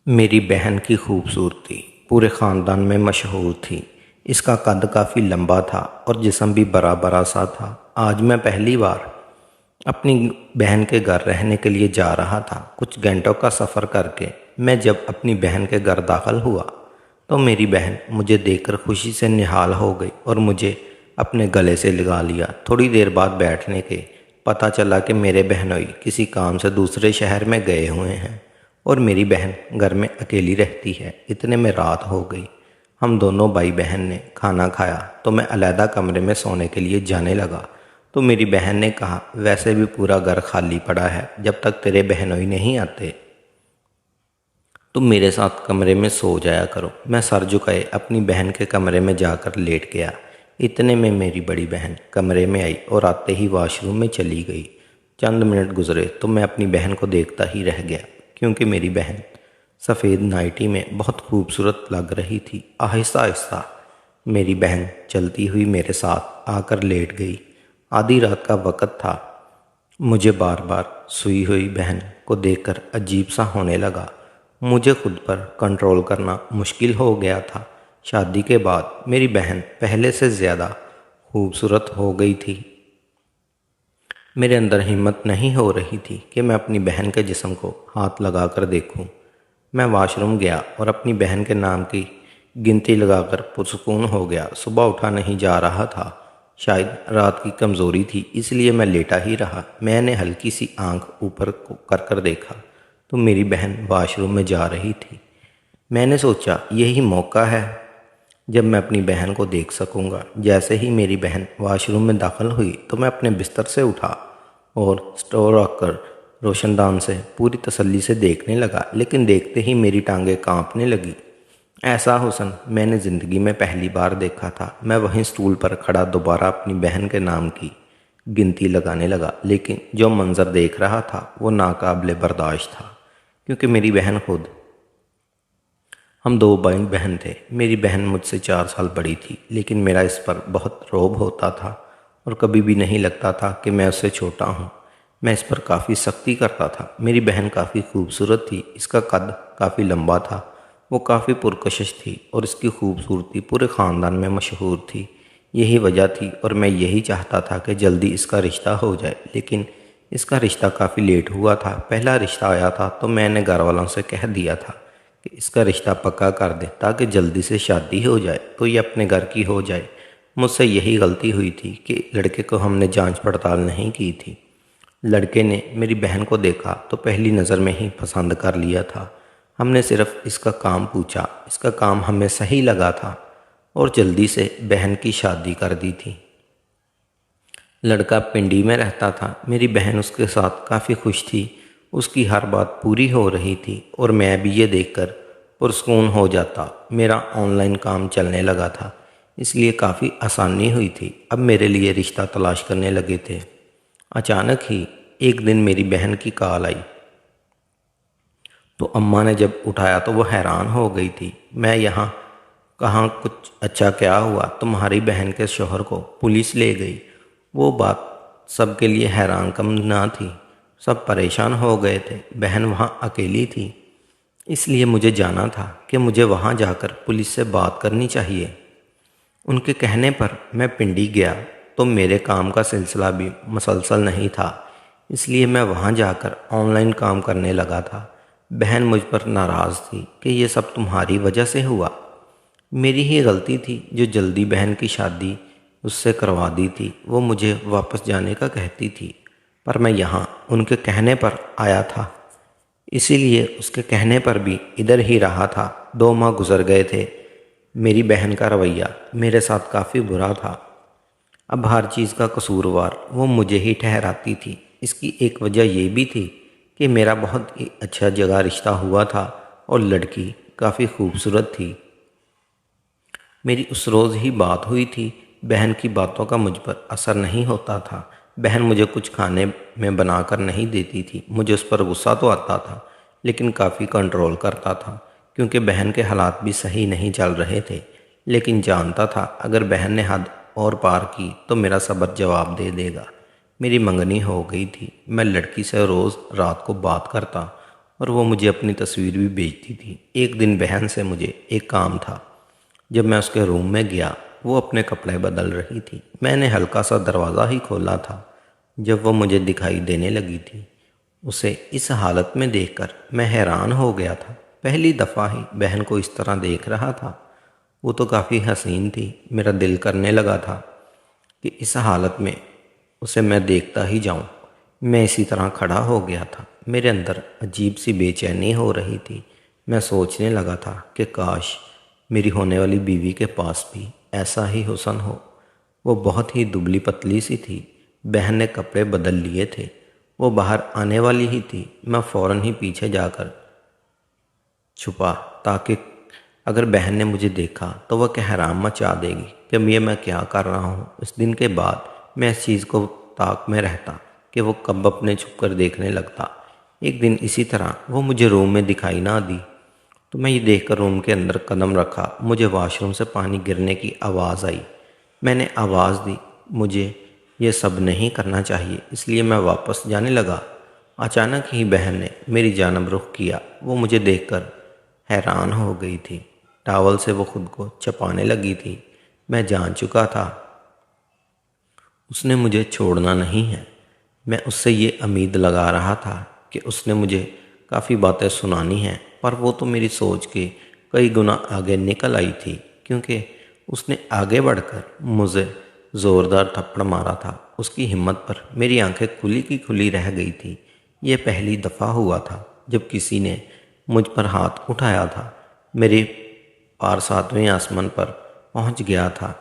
میری بہن کی خوبصورتی پورے خاندان میں مشہور تھی۔ اس کا قد کافی لمبا تھا اور جسم بھی بڑا بڑا سا تھا۔ آج میں پہلی بار اپنی بہن کے گھر رہنے کے لیے جا رہا تھا۔ کچھ گھنٹوں کا سفر کر کے میں جب اپنی بہن کے گھر داخل ہوا تو میری بہن مجھے دیکھ کر خوشی سے نہال ہو گئی اور مجھے اپنے گلے سے لگا لیا۔ تھوڑی دیر بعد بیٹھنے کے پتہ چلا کہ میرے بہنوئی کسی کام سے دوسرے شہر میں گئے ہوئے ہیں اور میری بہن گھر میں اکیلی رہتی ہے۔ اتنے میں رات ہو گئی۔ ہم دونوں بھائی بہن نے کھانا کھایا تو میں علیحدہ کمرے میں سونے کے لیے جانے لگا تو میری بہن نے کہا، ویسے بھی پورا گھر خالی پڑا ہے، جب تک تیرے بہنوئی نہیں آتے تم میرے ساتھ کمرے میں سو جایا کرو۔ میں سر جھکائے اپنی بہن کے کمرے میں جا کر لیٹ گیا۔ اتنے میں میری بڑی بہن کمرے میں آئی اور آتے ہی واش روم میں چلی گئی۔ چند منٹ گزرے تو میں اپنی بہن کو دیکھتا ہی رہ گیا، کیونکہ میری بہن سفید نائٹی میں بہت خوبصورت لگ رہی تھی۔ آہستہ آہستہ میری بہن چلتی ہوئی میرے ساتھ آ کر لیٹ گئی۔ آدھی رات کا وقت تھا۔ مجھے بار بار سوئی ہوئی بہن کو دیکھ کر عجیب سا ہونے لگا۔ مجھے خود پر کنٹرول کرنا مشکل ہو گیا تھا۔ شادی کے بعد میری بہن پہلے سے زیادہ خوبصورت ہو گئی تھی۔ میرے اندر ہمت نہیں ہو رہی تھی کہ میں اپنی بہن کے جسم کو ہاتھ لگا کر دیکھوں۔ میں واش روم گیا اور اپنی بہن کے نام کی گنتی لگا کر پرسکون ہو گیا۔ صبح اٹھا نہیں جا رہا تھا۔ شاید رات کی کمزوری تھی، اس لیے میں لیٹا ہی رہا۔ میں نے ہلکی سی آنکھ اوپر کر دیکھا تو میری بہن واش روم میں جا رہی تھی۔ میں نے سوچا یہی موقع ہے جب میں اپنی بہن کو دیکھ سکوں گا۔ جیسے ہی میری بہن واش روم میں داخل ہوئی تو میں اپنے بستر سے اٹھا اور اسٹور رکھ کر روشن دان سے پوری تسلی سے دیکھنے لگا، لیکن دیکھتے ہی میری ٹانگیں کانپنے لگی۔ ایسا حسن میں نے زندگی میں پہلی بار دیکھا تھا۔ میں وہیں اسٹول پر کھڑا دوبارہ اپنی بہن کے نام کی گنتی لگانے لگا، لیکن جو منظر دیکھ رہا تھا وہ ناقابل برداشت تھا، کیونکہ میری بہن خود ہم دو بھائی بہن تھے۔ میری بہن مجھ سے 4 سال بڑی تھی، لیکن میرا اس پر بہت رعب ہوتا تھا اور کبھی بھی نہیں لگتا تھا کہ میں اس سے چھوٹا ہوں۔ میں اس پر کافی سختی کرتا تھا۔ میری بہن کافی خوبصورت تھی۔ اس کا قد کافی لمبا تھا، وہ کافی پرکشش تھی اور اس کی خوبصورتی پورے خاندان میں مشہور تھی۔ یہی وجہ تھی اور میں یہی چاہتا تھا کہ جلدی اس کا رشتہ ہو جائے، لیکن اس کا رشتہ کافی لیٹ ہوا تھا۔ پہلا رشتہ آیا تھا تو میں نے گھر والوں سے کہہ دیا تھا کہ اس کا رشتہ پکا کر دے تاکہ جلدی سے شادی ہو جائے تو یہ اپنے گھر کی ہو جائے۔ مجھ سے یہی غلطی ہوئی تھی کہ لڑکے کو ہم نے جانچ پڑتال نہیں کی تھی۔ لڑکے نے میری بہن کو دیکھا تو پہلی نظر میں ہی پسند کر لیا تھا۔ ہم نے صرف اس کا کام پوچھا، اس کا کام ہمیں صحیح لگا تھا اور جلدی سے بہن کی شادی کر دی تھی۔ لڑکا پنڈی میں رہتا تھا۔ میری بہن اس کے ساتھ کافی خوش تھی۔ اس کی ہر بات پوری ہو رہی تھی اور میں بھی یہ دیکھ کر پرسکون ہو جاتا۔ میرا آن لائن کام چلنے لگا تھا، اس لیے کافی آسانی ہوئی تھی۔ اب میرے لیے رشتہ تلاش کرنے لگے تھے۔ اچانک ہی ایک دن میری بہن کی کال آئی تو اماں نے جب اٹھایا تو وہ حیران ہو گئی تھی۔ میں یہاں کہاں، کچھ اچھا کیا ہوا؟ تمہاری بہن کے شوہر کو پولیس لے گئی۔ وہ بات سب کے لیے حیران کن نہ تھی۔ سب پریشان ہو گئے تھے۔ بہن وہاں اکیلی تھی، اس لیے مجھے جانا تھا کہ مجھے وہاں جا کر پولیس سے بات کرنی چاہیے۔ ان کے کہنے پر میں پنڈی گیا تو میرے کام کا سلسلہ بھی مسلسل نہیں تھا، اس لیے میں وہاں جا کر آن لائن کام کرنے لگا تھا۔ بہن مجھ پر ناراض تھی کہ یہ سب تمہاری وجہ سے ہوا۔ میری ہی غلطی تھی جو جلدی بہن کی شادی اس سے کروا دی تھی۔ وہ مجھے واپس جانے کا کہتی تھی، پر میں یہاں ان کے کہنے پر آیا تھا، اسی لیے اس کے کہنے پر بھی ادھر ہی رہا تھا۔ 2 ماہ گزر گئے تھے۔ میری بہن کا رویہ میرے ساتھ کافی برا تھا۔ اب ہر چیز کا قصوروار وہ مجھے ہی ٹھہراتی تھی۔ اس کی ایک وجہ یہ بھی تھی کہ میرا بہت ہی اچھا جگہ رشتہ ہوا تھا اور لڑکی کافی خوبصورت تھی۔ میری اس روز ہی بات ہوئی تھی۔ بہن کی باتوں کا مجھ پر اثر نہیں ہوتا تھا۔ بہن مجھے کچھ کھانے میں بنا کر نہیں دیتی تھی۔ مجھے اس پر غصہ تو آتا تھا، لیکن کافی کنٹرول کرتا تھا، کیونکہ بہن کے حالات بھی صحیح نہیں چل رہے تھے۔ لیکن جانتا تھا اگر بہن نے حد اور پار کی تو میرا صبر جواب دے گا۔ میری منگنی ہو گئی تھی۔ میں لڑکی سے روز رات کو بات کرتا اور وہ مجھے اپنی تصویر بھی بھیجتی تھی۔ ایک دن بہن سے مجھے ایک کام تھا۔ جب میں اس کے روم میں گیا، وہ اپنے کپڑے بدل رہی تھی۔ میں نے ہلکا سا دروازہ ہی کھولا تھا جب وہ مجھے دکھائی دینے لگی تھی۔ اسے اس حالت میں دیکھ کر میں حیران ہو گیا تھا۔ پہلی دفعہ ہی بہن کو اس طرح دیکھ رہا تھا۔ وہ تو کافی حسین تھی۔ میرا دل کرنے لگا تھا کہ اس حالت میں اسے میں دیکھتا ہی جاؤں۔ میں اسی طرح کھڑا ہو گیا تھا۔ میرے اندر عجیب سی بے چینی ہو رہی تھی۔ میں سوچنے لگا تھا کہ کاش میری ہونے والی بیوی کے پاس بھی ایسا ہی حسن ہو۔ وہ بہت ہی دبلی پتلی سی تھی۔ بہن نے کپڑے بدل لیے تھے۔ وہ باہر آنے والی ہی تھی۔ میں فوراً ہی پیچھے جا کر چھپا تاکہ اگر بہن نے مجھے دیکھا تو وہ کہرام مچا دے گی کہ یہ میں کیا کر رہا ہوں۔ اس دن کے بعد میں اس چیز کو طاق میں رہتا کہ وہ کب اپنے چھپ کر دیکھنے لگتا۔ ایک دن اسی طرح وہ مجھے روم میں دکھائی نہ دی تو میں یہ دیکھ کر روم کے اندر قدم رکھا۔ مجھے واش روم سے پانی گرنے کی آواز آئی۔ میں نے آواز دی، مجھے یہ سب نہیں کرنا چاہیے، اس لیے میں واپس جانے لگا۔ اچانک ہی بہن نے میری جانب رخ کیا۔ وہ مجھے دیکھ کر حیران ہو گئی تھی۔ ٹاول سے وہ خود کو چپانے لگی تھی۔ میں جان چکا تھا اس نے مجھے چھوڑنا نہیں ہے۔ میں اس سے یہ امید لگا رہا تھا کہ اس نے مجھے کافی باتیں سنانی ہیں، پر وہ تو میری سوچ کے کئی گنا آگے نکل آئی تھی، کیونکہ اس نے آگے بڑھ کر مجھے زوردار تھپڑ مارا تھا۔ اس کی ہمت پر میری آنکھیں کھلی کی کھلی رہ گئی تھی۔ یہ پہلی دفعہ ہوا تھا جب کسی نے مجھ پر ہاتھ اٹھایا تھا۔ میرے پار 7ویں آسمان پر پہنچ گیا تھا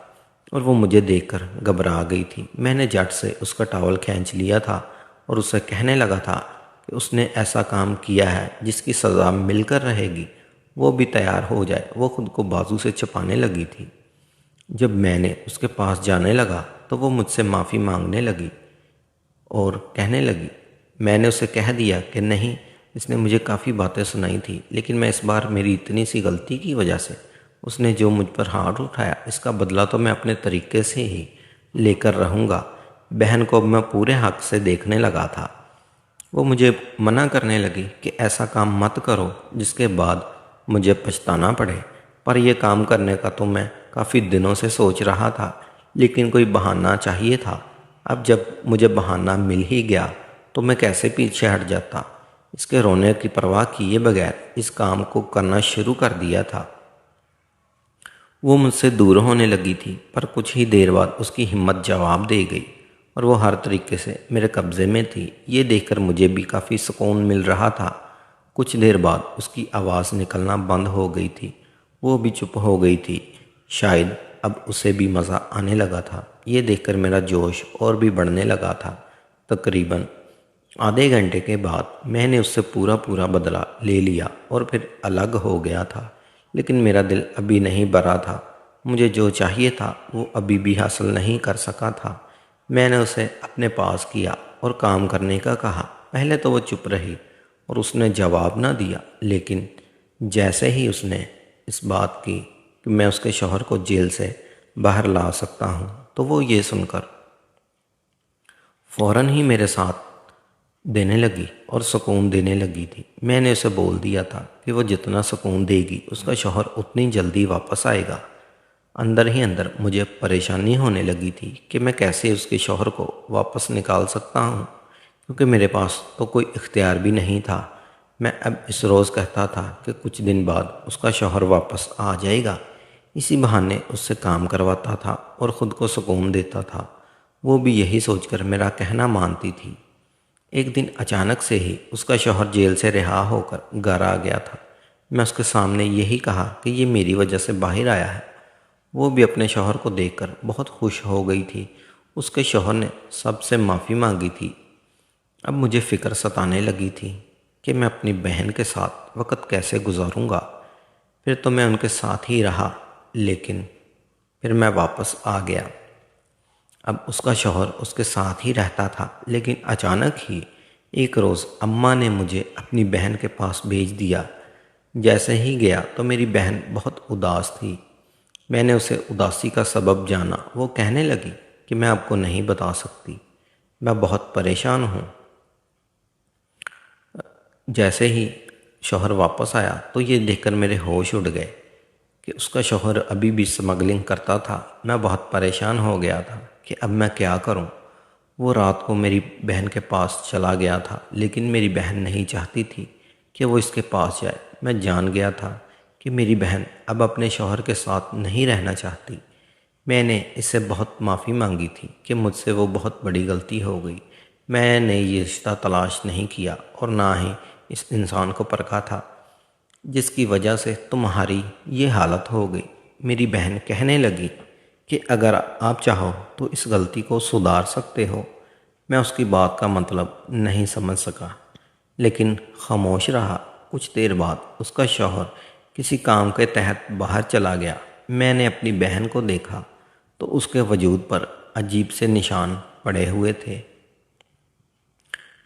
اور وہ مجھے دیکھ کر گھبرا گئی تھی۔ میں نے جھٹ سے اس کا ٹاول کھینچ لیا تھا اور اسے کہنے لگا تھا کہ اس نے ایسا کام کیا ہے جس کی سزا مل کر رہے گی، وہ بھی تیار ہو جائے۔ وہ خود کو بازو سے چھپانے لگی تھی۔ جب میں نے اس کے پاس جانے لگا تو وہ مجھ سے معافی مانگنے لگی اور کہنے لگی۔ میں نے اسے کہہ دیا کہ نہیں، اس نے مجھے کافی باتیں سنائی تھی، لیکن میں اس بار میری اتنی سی غلطی کی وجہ سے اس نے جو مجھ پر ہاتھ اٹھایا، اس کا بدلہ تو میں اپنے طریقے سے ہی لے کر رہوں گا۔ بہن کو اب میں پورے حق سے دیکھنے لگا تھا۔ وہ مجھے منع کرنے لگی کہ ایسا کام مت کرو جس کے بعد مجھے پچھتانا پڑے، پر یہ کام کرنے کا تو میں کافی دنوں سے سوچ رہا تھا، لیکن کوئی بہانہ چاہیے تھا۔ اب جب مجھے بہانہ مل ہی گیا تو میں کیسے پیچھے ہٹ جاتا۔ اس کے رونے کی پرواہ کیے بغیر اس کام کو کرنا شروع کر دیا تھا۔ وہ مجھ سے دور ہونے لگی تھی، پر کچھ ہی دیر بعد اس کی ہمت جواب دے گئی اور وہ ہر طریقے سے میرے قبضے میں تھی۔ یہ دیکھ کر مجھے بھی کافی سکون مل رہا تھا۔ کچھ دیر بعد اس کی آواز نکلنا بند ہو گئی تھی۔ وہ بھی چپ ہو گئی تھی۔ شاید اب اسے بھی مزہ آنے لگا تھا۔ یہ دیکھ کر میرا جوش اور بھی بڑھنے لگا تھا۔ تقریباً آدھے گھنٹے کے بعد میں نے اس سے پورا بدلہ لے لیا اور پھر الگ ہو گیا تھا، لیکن میرا دل ابھی نہیں بھرا تھا۔ مجھے جو چاہیے تھا وہ ابھی بھی حاصل نہیں کر سکا تھا۔ میں نے اسے اپنے پاس کیا اور کام کرنے کا کہا۔ پہلے تو وہ چپ رہی اور اس نے جواب نہ دیا، لیکن جیسے ہی اس نے اس بات کی کہ میں اس کے شوہر کو جیل سے باہر لا سکتا ہوں، تو وہ یہ سن کر فوراً ہی میرے ساتھ دینے لگی اور سکون دینے لگی تھی۔ میں نے اسے بول دیا تھا کہ وہ جتنا سکون دے گی اس کا شوہر اتنی جلدی واپس آئے گا۔ اندر ہی اندر مجھے پریشانی ہونے لگی تھی کہ میں کیسے اس کے شوہر کو واپس نکال سکتا ہوں، کیونکہ میرے پاس تو کوئی اختیار بھی نہیں تھا۔ میں اب اس روز کہتا تھا کہ کچھ دن بعد اس کا شوہر واپس آ جائے گا، اسی بہانے اس سے کام کرواتا تھا اور خود کو سکون دیتا تھا۔ وہ بھی یہی سوچ کر میرا کہنا مانتی تھی۔ ایک دن اچانک سے ہی اس کا شوہر جیل سے رہا ہو کر گھر آ گیا تھا۔ میں اس کے سامنے یہی کہا کہ یہ میری وجہ سے باہر آیا ہے۔ وہ بھی اپنے شوہر کو دیکھ کر بہت خوش ہو گئی تھی۔ اس کے شوہر نے سب سے معافی مانگی تھی۔ اب مجھے فکر ستانے لگی تھی کہ میں اپنی بہن کے ساتھ وقت کیسے گزاروں گا۔ پھر تو میں ان کے ساتھ ہی رہا، لیکن پھر میں واپس آ گیا۔ اب اس کا شوہر اس کے ساتھ ہی رہتا تھا، لیکن اچانک ہی ایک روز اماں نے مجھے اپنی بہن کے پاس بھیج دیا۔ جیسے ہی گیا تو میری بہن بہت اداس تھی۔ میں نے اسے اداسی کا سبب جانا۔ وہ کہنے لگی کہ میں آپ کو نہیں بتا سکتی، میں بہت پریشان ہوں۔ جیسے ہی شوہر واپس آیا تو یہ دیکھ کر میرے ہوش اڑ گئے کہ اس کا شوہر ابھی بھی اسمگلنگ کرتا تھا۔ میں بہت پریشان ہو گیا تھا کہ اب میں کیا کروں۔ وہ رات کو میری بہن کے پاس چلا گیا تھا، لیکن میری بہن نہیں چاہتی تھی کہ وہ اس کے پاس جائے۔ میں جان گیا تھا کہ میری بہن اب اپنے شوہر کے ساتھ نہیں رہنا چاہتی۔ میں نے اس سے بہت معافی مانگی تھی کہ مجھ سے وہ بہت بڑی غلطی ہو گئی۔ میں نے یہ رشتہ تلاش نہیں کیا اور نہ ہی اس انسان کو پرکھا تھا جس کی وجہ سے تمہاری یہ حالت ہو گئی۔ میری بہن کہنے لگی کہ اگر آپ چاہو تو اس غلطی کو سدھار سکتے ہو۔ میں اس کی بات کا مطلب نہیں سمجھ سکا، لیکن خاموش رہا۔ کچھ دیر بعد اس کا شوہر کسی کام کے تحت باہر چلا گیا۔ میں نے اپنی بہن کو دیکھا تو اس کے وجود پر عجیب سے نشان پڑے ہوئے تھے۔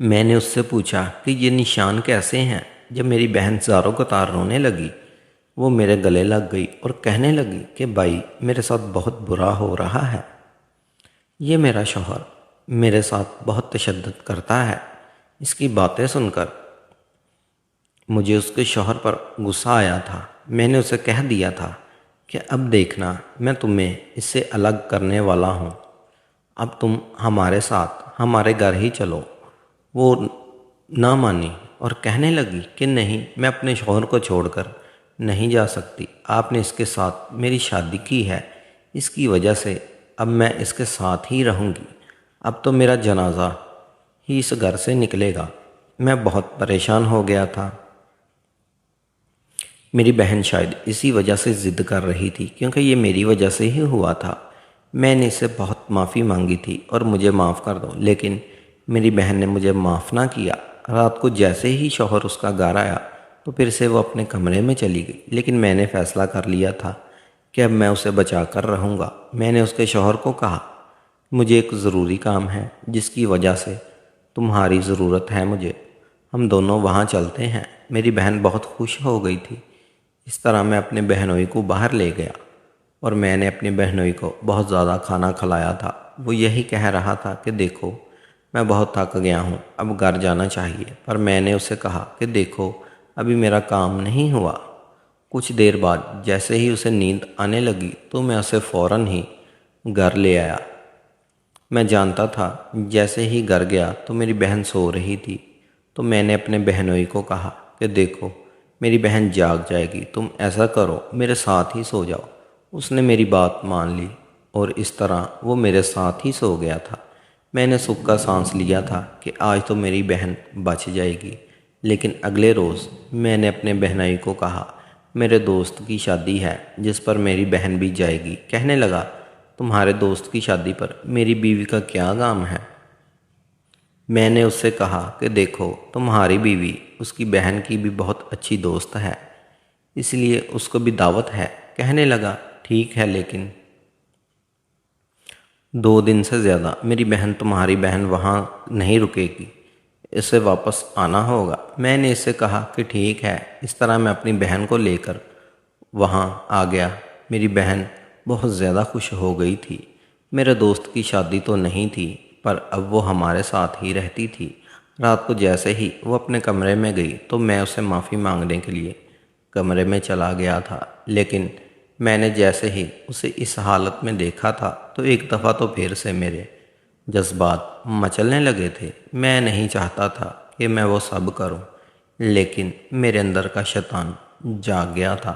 میں نے اس سے پوچھا کہ یہ نشان کیسے ہیں؟ جب میری بہن زاروں قطار رونے لگی، وہ میرے گلے لگ گئی اور کہنے لگی کہ بھائی میرے ساتھ بہت برا ہو رہا ہے۔ یہ میرا شوہر میرے ساتھ بہت تشدد کرتا ہے۔ اس کی باتیں سن کر مجھے اس کے شوہر پر غصہ آیا تھا۔ میں نے اسے کہہ دیا تھا کہ اب دیکھنا میں تمہیں اس سے الگ کرنے والا ہوں۔ اب تم ہمارے ساتھ ہمارے گھر ہی چلو۔ وہ نہ مانی اور کہنے لگی کہ نہیں، میں اپنے شوہر کو چھوڑ کر نہیں جا سکتی۔ آپ نے اس کے ساتھ میری شادی کی ہے، اس کی وجہ سے اب میں اس کے ساتھ ہی رہوں گی۔ اب تو میرا جنازہ ہی اس گھر سے نکلے گا۔ میں بہت پریشان ہو گیا تھا۔ میری بہن شاید اسی وجہ سے ضد کر رہی تھی، کیونکہ یہ میری وجہ سے ہی ہوا تھا۔ میں نے اس سے بہت معافی مانگی تھی اور مجھے معاف کر دو، لیکن میری بہن نے مجھے معاف نہ کیا۔ رات کو جیسے ہی شوہر اس کا گھر آیا تو پھر سے وہ اپنے کمرے میں چلی گئی، لیکن میں نے فیصلہ کر لیا تھا کہ اب میں اسے بچا کر رہوں گا۔ میں نے اس کے شوہر کو کہا مجھے ایک ضروری کام ہے جس کی وجہ سے تمہاری ضرورت ہے مجھے، ہم دونوں وہاں چلتے ہیں۔ میری بہن بہت خوش ہو گئی تھی۔ اس طرح میں اپنے بہنوئی کو باہر لے گیا اور میں نے اپنی بہنوئی کو بہت زیادہ کھانا کھلایا تھا۔ وہ یہی کہہ رہا تھا کہ دیکھو میں بہت تھک گیا ہوں، اب گھر جانا چاہیے، پر میں نے اسے کہا کہ دیکھو ابھی میرا کام نہیں ہوا۔ کچھ دیر بعد جیسے ہی اسے نیند آنے لگی تو میں اسے فوراً ہی گھر لے آیا۔ میں جانتا تھا جیسے ہی گھر گیا تو میری بہن سو رہی تھی، تو میں نے اپنے بہنوئی کو کہا کہ دیکھو میری بہن جاگ جائے گی، تم ایسا کرو میرے ساتھ ہی سو جاؤ۔ اس نے میری بات مان لی اور اس طرح وہ میرے ساتھ ہی سو گیا تھا۔ میں نے سکھ کا سانس لیا تھا کہ آج تو میری بہن بچ جائے گی، لیکن اگلے روز میں نے اپنے بہنوئی کو کہا میرے دوست کی شادی ہے جس پر میری بہن بھی جائے گی۔ کہنے لگا تمہارے دوست کی شادی پر میری بیوی کا کیا کام ہے؟ میں نے اس سے کہا کہ دیکھو تمہاری بیوی اس کی بہن کی بھی بہت اچھی دوست ہے، اس لیے اس کو بھی دعوت ہے۔ کہنے لگا ٹھیک ہے، لیکن 2 دن سے زیادہ میری بہن تمہاری بہن وہاں نہیں رکے گی، اسے واپس آنا ہوگا۔ میں نے اس سے کہا کہ ٹھیک ہے۔ اس طرح میں اپنی بہن کو لے کر وہاں آ گیا۔ میری بہن بہت زیادہ خوش ہو گئی تھی۔ میرے دوست کی شادی تو نہیں تھی، پر اب وہ ہمارے ساتھ ہی رہتی تھی۔ رات کو جیسے ہی وہ اپنے کمرے میں گئی تو میں اسے معافی مانگنے کے لیے کمرے میں چلا گیا تھا، لیکن میں نے جیسے ہی اسے اس حالت میں دیکھا تھا تو ایک دفعہ تو پھر سے میرے جذبات مچلنے لگے تھے۔ میں نہیں چاہتا تھا کہ میں وہ سب کروں، لیکن میرے اندر کا شیطان جاگ گیا تھا۔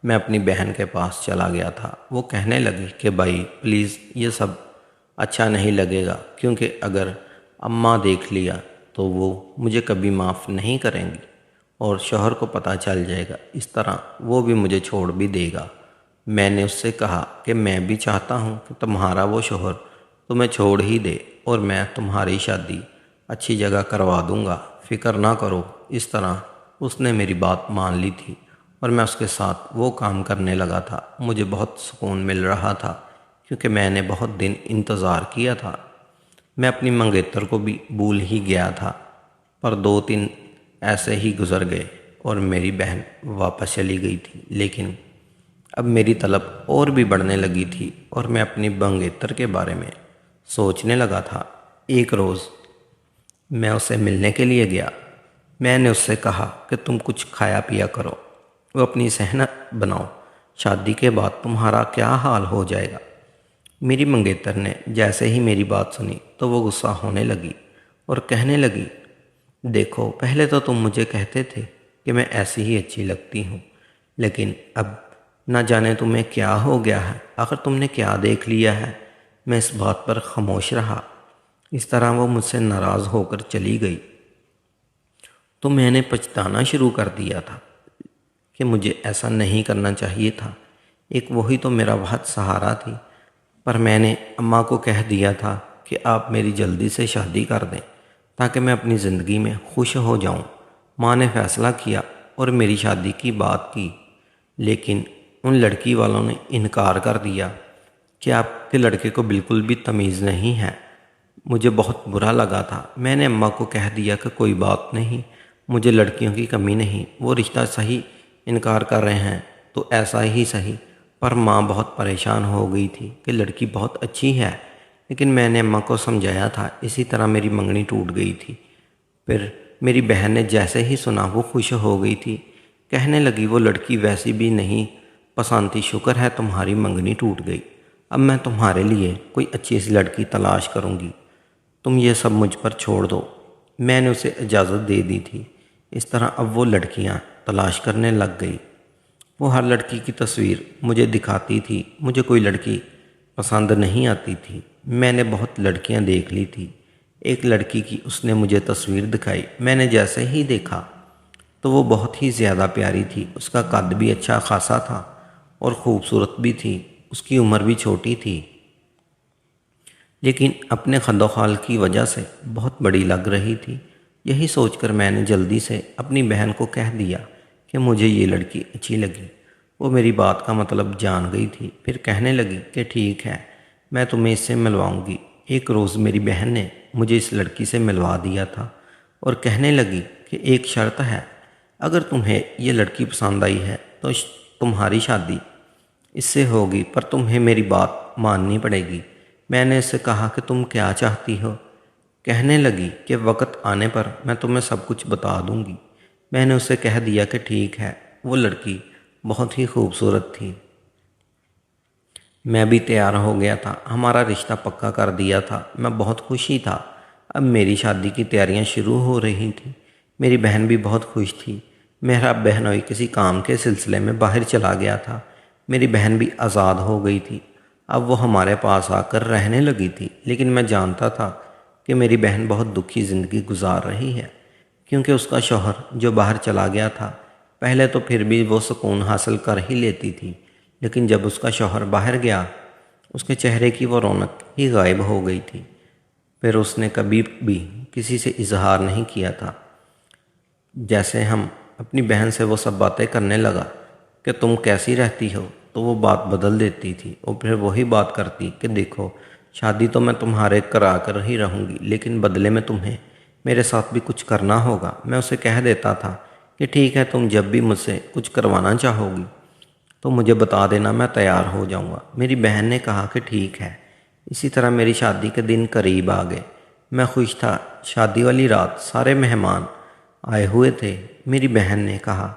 میں اپنی بہن کے پاس چلا گیا تھا۔ وہ کہنے لگی کہ بھائی پلیز یہ سب اچھا نہیں لگے گا، کیونکہ اگر اماں دیکھ لیا تو وہ مجھے کبھی معاف نہیں کریں گی اور شوہر کو پتہ چل جائے گا، اس طرح وہ بھی مجھے چھوڑ بھی دے گا۔ میں نے اس سے کہا کہ میں بھی چاہتا ہوں کہ تمہارا وہ شوہر تمہیں چھوڑ ہی دے اور میں تمہاری شادی اچھی جگہ کروا دوں گا، فکر نہ کرو۔ اس طرح اس نے میری بات مان لی تھی اور میں اس کے ساتھ وہ کام کرنے لگا تھا۔ مجھے بہت سکون مل رہا تھا کیونکہ میں نے بہت دن انتظار کیا تھا۔ میں اپنی منگیتر کو بھی بھول ہی گیا تھا، پر 2 دن ایسے ہی گزر گئے اور میری بہن واپس چلی گئی تھی، لیکن اب میری طلب اور بھی بڑھنے لگی تھی اور میں اپنی منگیتر کے بارے میں سوچنے لگا تھا۔ ایک روز میں اسے ملنے کے لیے گیا میں نے اس سے کہا کہ تم کچھ کھایا پیا کرو، وہ اپنی صحت بناؤ، شادی کے بعد تمہارا کیا حال ہو جائے گا۔ میری منگیتر نے جیسے ہی میری بات سنی تو وہ غصہ ہونے لگی اور کہنے لگی، دیکھو پہلے تو تم مجھے کہتے تھے کہ میں ایسی ہی اچھی لگتی ہوں، لیکن اب نہ جانے تمہیں کیا ہو گیا ہے، آخر تم نے کیا دیکھ لیا ہے۔ میں اس بات پر خاموش رہا۔ اس طرح وہ مجھ سے ناراض ہو کر چلی گئی تو میں نے پچھتانا شروع کر دیا تھا کہ مجھے ایسا نہیں کرنا چاہیے تھا۔ ایک وہی تو میرا بہت سہارا تھی، پر میں نے اماں کو کہہ دیا تھا کہ آپ میری جلدی سے شادی کر دیں تاکہ میں اپنی زندگی میں خوش ہو جاؤں۔ ماں نے فیصلہ کیا اور میری شادی کی بات کی، لیکن ان لڑکی والوں نے انکار کر دیا کہ آپ کے لڑکے کو بالکل بھی تمیز نہیں ہے۔ مجھے بہت برا لگا تھا۔ میں نے اماں کو کہہ دیا کہ کوئی بات نہیں، مجھے لڑکیوں کی کمی نہیں، وہ رشتہ صحیح انکار کر رہے ہیں تو ایسا ہی صحیح۔ پر ماں بہت پریشان ہو گئی تھی کہ لڑکی بہت اچھی ہے، لیکن میں نے اماں کو سمجھایا تھا۔ اسی طرح میری منگنی ٹوٹ گئی تھی۔ پھر میری بہن نے جیسے ہی سنا وہ خوش ہو گئی تھی، کہنے لگی وہ لڑکی ویسی بھی نہیں پسند تھی، شکر ہے تمہاری منگنی ٹوٹ گئی، اب میں تمہارے لیے کوئی اچھی سی لڑکی تلاش کروں گی، تم یہ سب مجھ پر چھوڑ دو۔ میں نے اسے اجازت دے دی تھی۔ اس طرح اب وہ لڑکیاں تلاش کرنے لگ گئی۔ وہ ہر لڑکی کی تصویر مجھے دکھاتی تھی۔ مجھے کوئی لڑکی پسند نہیں آتی تھی۔ میں نے بہت لڑکیاں دیکھ لی تھی۔ ایک لڑکی کی اس نے مجھے تصویر دکھائی۔ میں نے جیسے ہی دیکھا تو وہ بہت ہی زیادہ پیاری تھی۔ اس کا قد بھی اچھا خاصا تھا اور خوبصورت بھی تھی۔ اس کی عمر بھی چھوٹی تھی، لیکن اپنے خد و خال کی وجہ سے بہت بڑی لگ رہی تھی۔ یہی سوچ کر میں نے جلدی سے اپنی بہن کو کہہ دیا کہ مجھے یہ لڑکی اچھی لگی۔ وہ میری بات کا مطلب جان گئی تھی۔ پھر کہنے لگی کہ ٹھیک ہے، میں تمہیں اس سے ملواؤں گی۔ ایک روز میری بہن نے مجھے اس لڑکی سے ملوا دیا تھا اور کہنے لگی کہ ایک شرط ہے، اگر تمہیں یہ لڑکی پسند آئی ہے تو تمہاری شادی اس سے ہوگی، پر تمہیں میری بات ماننی پڑے گی۔ میں نے اس سے کہا کہ تم کیا چاہتی ہو؟ کہنے لگی کہ وقت آنے پر میں تمہیں سب کچھ بتا دوں گی۔ میں نے اسے کہہ دیا کہ ٹھیک ہے۔ وہ لڑکی بہت ہی خوبصورت تھی۔ میں بھی تیار ہو گیا تھا۔ ہمارا رشتہ پکا کر دیا تھا۔ میں بہت خوشی تھا۔ اب میری شادی کی تیاریاں شروع ہو رہی تھیں۔ میری بہن بھی بہت خوش تھی۔ میرا بہنوئی کسی کام کے سلسلے میں باہر چلا گیا تھا۔ میری بہن بھی آزاد ہو گئی تھی۔ اب وہ ہمارے پاس آ کر رہنے لگی تھی، لیکن میں جانتا تھا کہ میری بہن بہت دکھی زندگی گزار رہی ہے، کیونکہ اس کا شوہر جو باہر چلا گیا تھا، پہلے تو پھر بھی وہ سکون حاصل کر ہی لیتی تھی، لیکن جب اس کا شوہر باہر گیا، اس کے چہرے کی وہ رونق ہی غائب ہو گئی تھی۔ پھر اس نے کبھی بھی کسی سے اظہار نہیں کیا تھا۔ جیسے ہم اپنی بہن سے وہ سب باتیں کرنے لگا کہ تم کیسی رہتی ہو، تو وہ بات بدل دیتی تھی اور پھر وہی بات کرتی کہ دیکھو، شادی تو میں تمہارے کرا کر ہی رہوں گی، لیکن بدلے میں تمہیں میرے ساتھ بھی کچھ کرنا ہوگا۔ میں اسے کہہ دیتا تھا کہ ٹھیک ہے، تم جب بھی مجھ سے کچھ کروانا چاہو گی تو مجھے بتا دینا، میں تیار ہو جاؤں گا۔ میری بہن نے کہا کہ ٹھیک ہے۔ اسی طرح میری شادی کے دن قریب آ گئے۔ میں خوش تھا۔ شادی والی رات سارے مہمان آئے ہوئے تھے۔ میری بہن نے کہا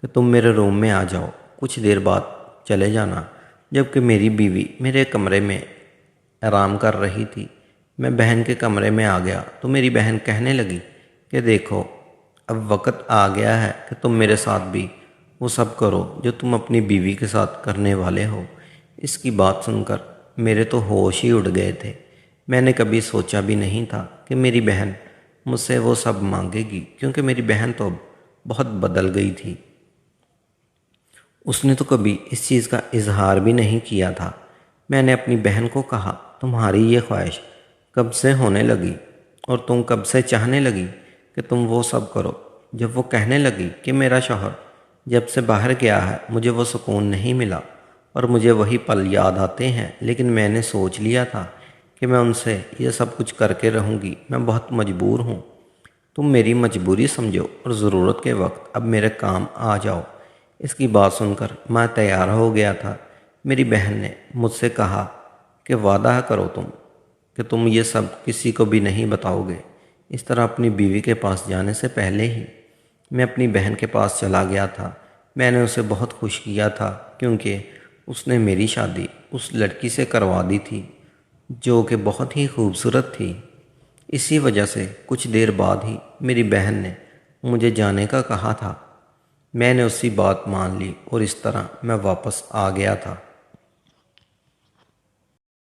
کہ تم میرے روم میں آ جاؤ، کچھ دیر بعد چلے جانا، جبکہ میری بیوی میرے کمرے میں آرام کر رہی تھی۔ میں بہن کے کمرے میں آ گیا تو میری بہن کہنے لگی کہ دیکھو، اب وقت آ گیا ہے کہ تم میرے ساتھ بھی وہ سب کرو جو تم اپنی بیوی کے ساتھ کرنے والے ہو۔ اس کی بات سن کر میرے تو ہوش ہی اڑ گئے تھے۔ میں نے کبھی سوچا بھی نہیں تھا کہ میری بہن مجھ سے وہ سب مانگے گی، کیونکہ میری بہن تو بہت بدل گئی تھی۔ اس نے تو کبھی اس چیز کا اظہار بھی نہیں کیا تھا۔ میں نے اپنی بہن کو کہا، تمہاری یہ خواہش کب سے ہونے لگی اور تم کب سے چاہنے لگی کہ تم وہ سب کرو؟ جب وہ کہنے لگی کہ میرا شوہر جب سے باہر گیا ہے مجھے وہ سکون نہیں ملا اور مجھے وہی پل یاد آتے ہیں، لیکن میں نے سوچ لیا تھا کہ میں ان سے یہ سب کچھ کر کے رہوں گی، میں بہت مجبور ہوں، تم میری مجبوری سمجھو اور ضرورت کے وقت اب میرے کام آ جاؤ۔ اس کی بات سن کر میں تیار ہو گیا تھا۔ میری بہن نے مجھ سے کہا کہ وعدہ کرو کہ تم یہ سب کسی کو بھی نہیں بتاؤ گے۔ اس طرح اپنی بیوی کے پاس جانے سے پہلے ہی میں اپنی بہن کے پاس چلا گیا تھا۔ میں نے اسے بہت خوش کیا تھا کیونکہ اس نے میری شادی اس لڑکی سے کروا دی تھی جو کہ بہت ہی خوبصورت تھی۔ اسی وجہ سے کچھ دیر بعد ہی میری بہن نے مجھے جانے کا کہا تھا۔ میں نے اسی بات مان لی اور اس طرح میں واپس آ گیا تھا۔